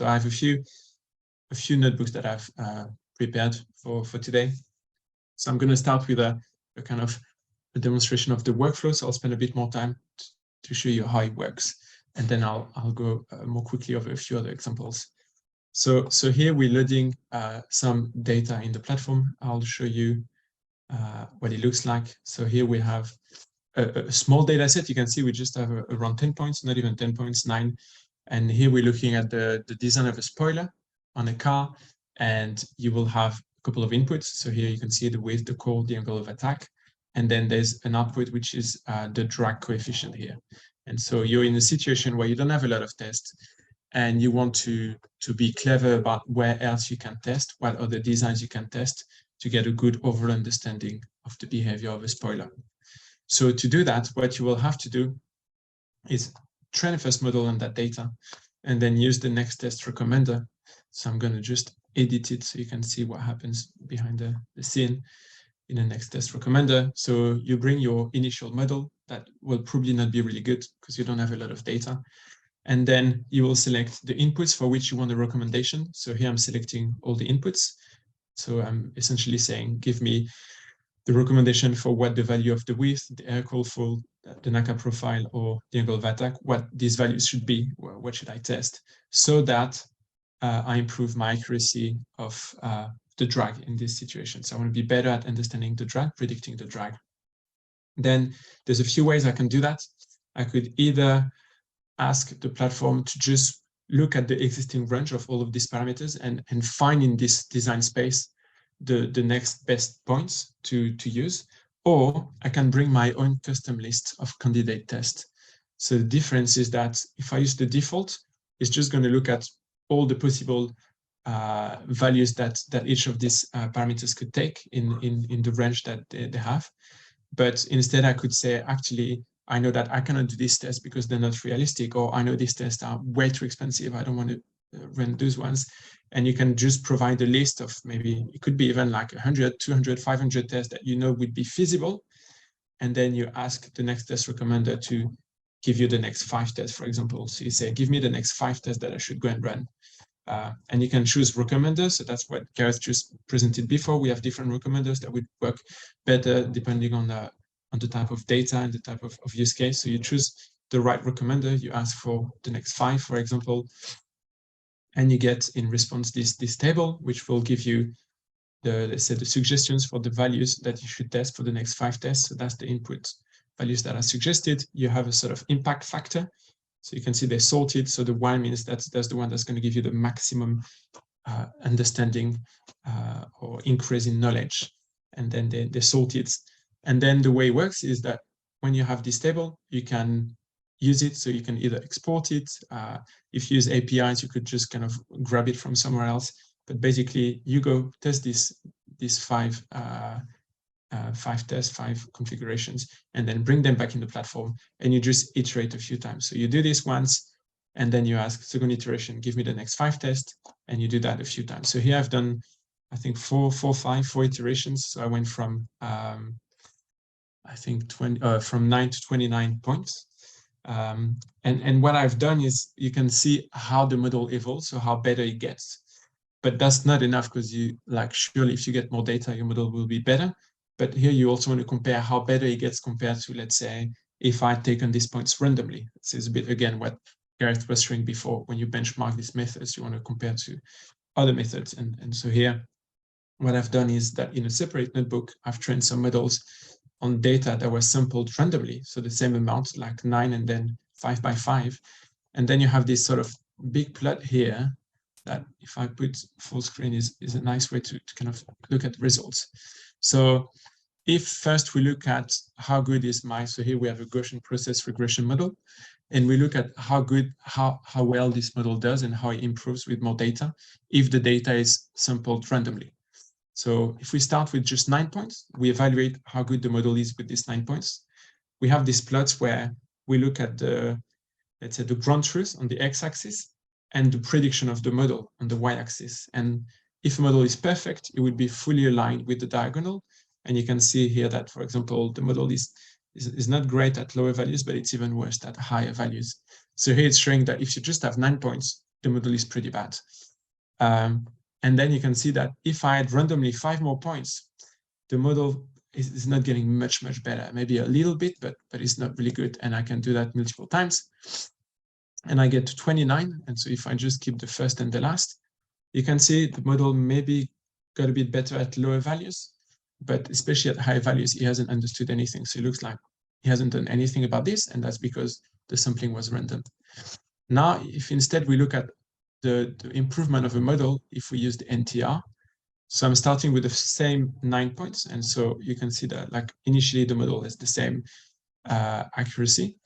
So I have a few notebooks that I've prepared for today. So I'm going to start with a kind of a demonstration of the workflow. So I'll spend a bit more time to show you how it works, and then I'll go more quickly over a few other examples. So here we're loading some data in the platform. I'll show you what it looks like. So here we have a small data set. You can see we just have around 10 points, not even 10 points, 9. And here we're looking at the design of a spoiler on a car, and you will have a couple of inputs. So here you can see the width, the core, the angle of attack, and then there's an output, which is the drag coefficient here. And so you're in a situation where you don't have a lot of tests, and you want to be clever about where else you can test, what other designs you can test to get a good overall understanding of the behavior of a spoiler. So to do that, what you will have to do is train a first model on that data, and then use the next test recommender. So I'm going to just edit it so you can see what happens behind the scene in the next test recommender. So you bring your initial model that will probably not be really good because you don't have a lot of data. And then you will select the inputs for which you want a recommendation. So here I'm selecting all the inputs. So I'm essentially saying, give me the recommendation for what the value of the width, the air coil flow, the NACA profile, or the angle of attack, what these values should be, what should I test, so that I improve my accuracy of the drag in this situation. So I want to be better at understanding the drag, predicting the drag. Then there's a few ways I can do that. I could either ask the platform to just look at the existing range of all of these parameters and find in this design space the next best points to use, or I can bring my own custom list of candidate tests. So the difference is that if I use the default, it's just going to look at all the possible values that each of these parameters could take in the range that they have. But instead, I could say, actually, I know that I cannot do this test because they're not realistic, or I know these tests are way too expensive. I don't want to run those ones. And you can just provide a list of maybe, it could be even like 100, 200, 500 tests that you know would be feasible. And then you ask the next test recommender to give you the next 5 tests, for example. So you say, give me the next 5 tests that I should go and run. And you can choose recommenders. So that's what Gareth just presented before. We have different recommenders that would work better depending on the type of data and the type of use case. So you choose the right recommender. You ask for the next 5, for example, and you get in response this table, which will give you let's say the suggestions for the values that you should test for the next 5 tests. So that's the input values that are suggested. You have a sort of impact factor. So you can see they're sorted. So the 1 means that's the one that's going to give you the maximum understanding or increase in knowledge. And then they're sorted. And then the way it works is that when you have this table, you can use it. So you can either export it. If you use APIs, you could just kind of grab it from somewhere else. But basically, you go test these 5 tests, 5 configurations, and then bring them back in the platform, and you just iterate a few times. So you do this once, and then you ask second iteration, give me the next 5 tests, and you do that a few times. So here I've done, I think 4 iterations. So I went from I think from 9 to 29 points. And what I've done is you can see how the model evolves, so how better it gets. But that's not enough, because surely if you get more data, your model will be better. But here you also want to compare how better it gets compared to, let's say, if I'd taken these points randomly. This is a bit, again, what Gareth was showing before. When you benchmark these methods, you want to compare to other methods. And so here, what I've done is that in a separate notebook, I've trained some models on data that was sampled randomly. So the same amount, like 9 and then 5 by 5. And then you have this sort of big plot here that, if I put full screen, is a nice way to kind of look at the results. So if first we look at how good is so here we have a Gaussian process regression model, and we look at how well this model does and how it improves with more data if the data is sampled randomly. So if we start with just 9 points, we evaluate how good the model is with these 9 points. We have these plots where we look at let's say the ground truth on the x-axis and the prediction of the model on the y-axis. And if a model is perfect, it would be fully aligned with the diagonal. And you can see here that, for example, the model is not great at lower values, but it's even worse at higher values. So here it's showing that if you just have 9 points, the model is pretty bad. And then you can see that if I add randomly 5 more points, the model is not getting much better. Maybe a little bit, but it's not really good. And I can do that multiple times. And I get to 29. And so if I just keep the first and the last, you can see the model maybe got a bit better at lower values, but especially at high values, he hasn't understood anything. So it looks like he hasn't done anything about this, and that's because the sampling was random. Now, if instead we look at the improvement of a model, if we use the NTR, so I'm starting with the same 9 points, and so you can see that like initially the model has the same accuracy,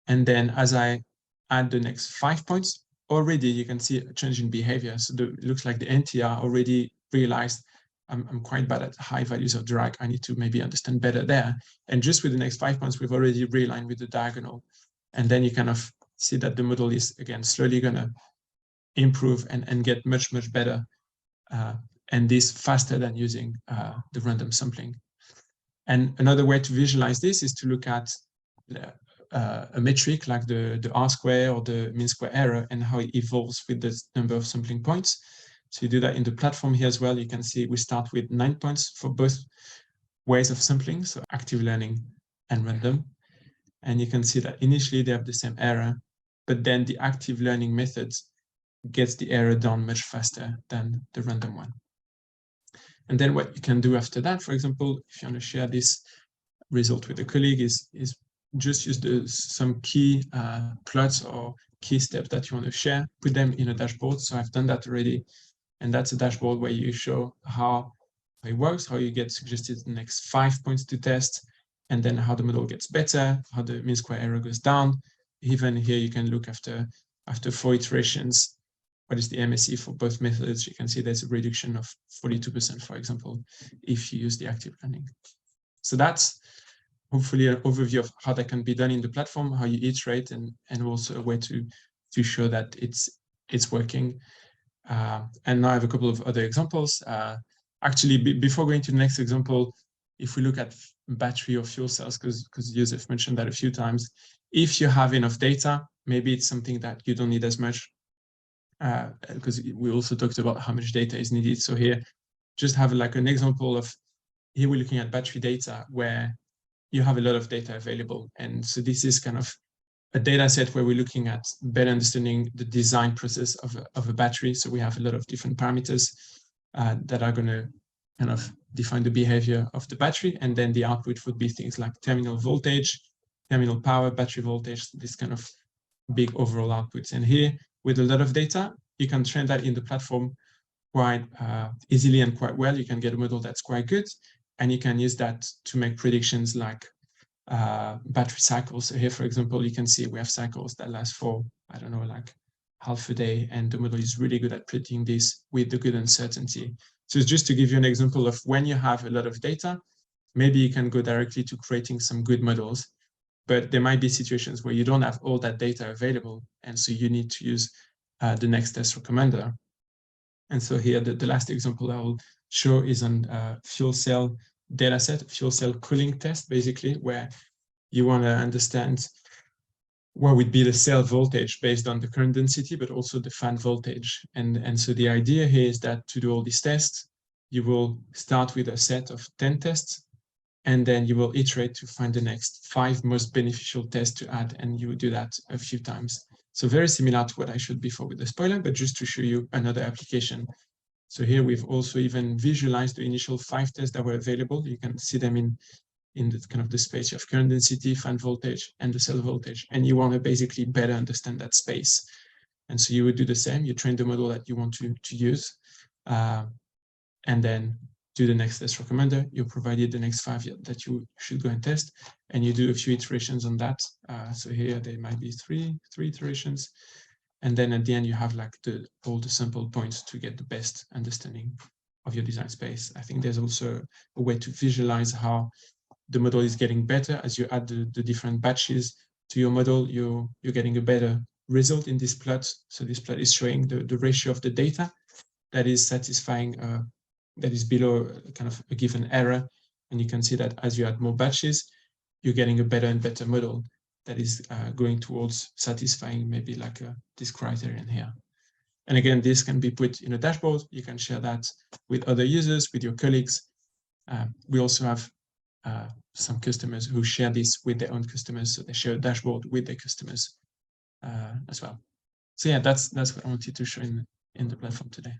and then as I add the next 5 points, already you can see a change in behavior. So it looks like the NTR already realized I'm quite bad at high values of drag. I need to maybe understand better there. And just with the next 5 points, we've already realigned with the diagonal. And then you kind of see that the model is, again, slowly going to improve and get much better. And this faster than using the random sampling. And another way to visualize this is to look at a metric like the R-square or the mean square error and how it evolves with the number of sampling points. So you do that in the platform here as well. You can see we start with 9 points for both ways of sampling, so active learning and random. And you can see that initially they have the same error, but then the active learning methods gets the error down much faster than the random one. And then what you can do after that, for example, if you want to share this result with a colleague, is just use some key plots or key steps that you want to share, put them in a dashboard. So I've done that already. And that's a dashboard where you show how it works, how you get suggested the next 5 points to test, and then how the model gets better, how the mean square error goes down. Even here, you can look after 4 iterations, what is the MSE for both methods. You can see there's a reduction of 42%, for example, if you use the active learning. So that's hopefully an overview of how that can be done in the platform, how you iterate, and also a way to show that it's working. And now I have a couple of other examples. Actually, before going to the next example, if we look at battery or fuel cells, because Joseph mentioned that a few times, if you have enough data, maybe it's something that you don't need as much, because we also talked about how much data is needed. So here, just have like an example of, here we're looking at battery data where you have a lot of data available. And so this is kind of a data set where we're looking at better understanding the design process of a battery. So we have a lot of different parameters that are going to kind of define the behavior of the battery. And then the output would be things like terminal voltage, terminal power, battery voltage, this kind of big overall outputs. And here, with a lot of data, you can train that in the platform quite easily and quite well. You can get a model that's quite good, and you can use that to make predictions like battery cycles. So here, for example, you can see we have cycles that last for, I don't know, like half a day, and the model is really good at predicting this with the good uncertainty. So it's just to give you an example of when you have a lot of data, maybe you can go directly to creating some good models, but there might be situations where you don't have all that data available, and so you need to use the next test recommender. And so here, the last example I will show is on fuel cell dataset, fuel cell cooling test, basically, where you want to understand what would be the cell voltage based on the current density, but also the fan voltage. And so the idea here is that to do all these tests, you will start with a set of 10 tests, and then you will iterate to find the next 5 most beneficial tests to add, and you will do that a few times. So very similar to what I showed before with the spoiler, but just to show you another application. So here we've also even visualized the initial 5 tests that were available. You can see them in the kind of the space of current density, fan voltage, and the cell voltage. And you want to basically better understand that space. And so you would do the same. You train the model that you want to use, and then do the next test recommender. You provided the next 5 that you should go and test, and you do a few iterations on that. So here there might be three iterations. And then at the end, you have like all the sample points to get the best understanding of your design space. I think there's also a way to visualize how the model is getting better as you add the different batches to your model. You're getting a better result in this plot. So this plot is showing the ratio of the data that is satisfying, that is below kind of a given error. And you can see that as you add more batches, you're getting a better and better model that is going towards satisfying maybe like this criterion here. And again, this can be put in a dashboard. You can share that with other users, with your colleagues. We also have some customers who share this with their own customers, so they share a dashboard with their customers as well. So yeah, that's what I wanted to show in the platform today.